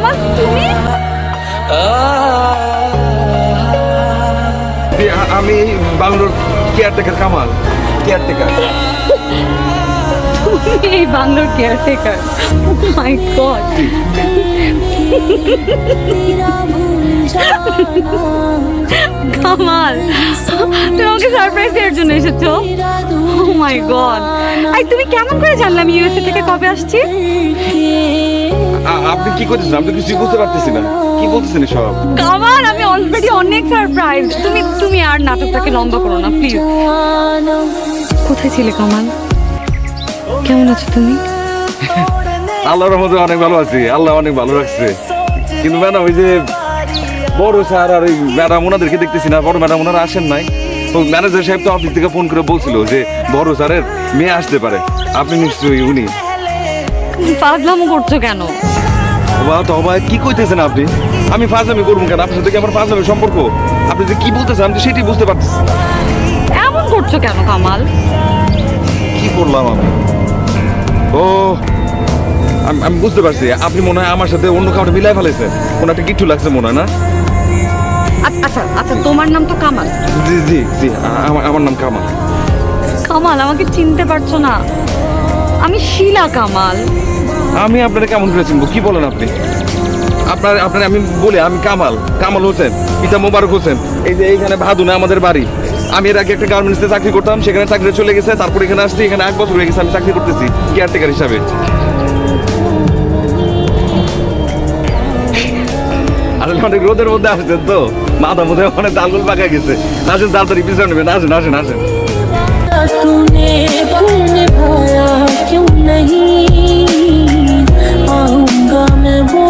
কামাল তুমি? আমি বাংলোর caretaker Kamal, caretaker. এই বাংলোর কেয়ারটেকার? মাই গড, কামাল তুমি আমাকে সারপ্রাইজ দেওয়ার জন্য এসেছো? ও মাই গড, আই তুমি কেমন করে জানলে আমি ইউএসএ থেকে কবে আসছি? আপনি কি করতেছেন? আমি তো কিছুই বুঝতে পারতেছি না, কি বলতেছেন সব? কামাল আমি অলরেডি অনেক সারপ্রাইজ। তুমি তুমি আর নাটকটাকে লম্বা করো না প্লিজ। কোথায় ছিলে কামাল? কেমন আছো তুমি? আল্লাহর রহমতে অনেক ভালো আছি, আল্লাহ অনেক ভালো রাখছে। কিন্তু ম্যাডাম ওই যে বড় স্যার আর ওই ম্যাডাম ওনাদেরকে দেখতেছি না, বড় ম্যাডাম ওনারা আসেন নাই। তো ম্যানেজার সাহেব তো অফিস থেকে ফোন করে বলছিল যে বড় স্যারের মেয়ে আসতে পারে, আপনি নিশ্চয়ই উনি। পাগলামো করছো কেন? কি কইতেছেন আপনি? আমি ফাজলামি করবো কেন? আপনার সাথে কি আমার ফাজলামি সম্পর্ক? আপনি যে কি বলতেছেন আমি তো সেটাই বুঝতে পারতেছি। এমন করছো কেন কামাল? কি করলাম আমি? ও আমি বুঝতে পারছি, আপনি মনে হয় আমার সাথে অন্য কাউকে মিলাই ফেলেছেন, কোনো একটা কিচ্ছু লাগছে মনে হয় না? আচ্ছা আচ্ছা, তোমার নাম তো কামাল? জি জি জি, আমার নাম কামাল। কামাল আমাকে চিনতে পারছো না? আমি শিলা কামাল। আমি আপনারা কেমন করে চিনবো? কি বলেন আপনি? আপনার আমি বলি আমি কামাল, কামাল হোসেন, পিতা মোবারক হোসেন। এই যে এইখানে ভাদুনা আমাদের বাড়ি। আমি এর আগে একটা গার্মেন্টসে চাকরি করতাম, সেখানে চাকরি চলে গেছে, তারপর এখানে আসছি, এখানে 1 বছর হয়ে গেছে আমি চাকরি করতেছি কেয়ারটেকার হিসাবে। আসলে অনেক রোদের মধ্যে আসছেন তো, মাথা মধ্যে অনেক দালগুল পাকা গেছে। আসেন তাড়াতাড়ি পিছনে নেবেন, আসেন আসেন আসেন। तूने निभाया क्यों नहीं आऊंगा मैं वो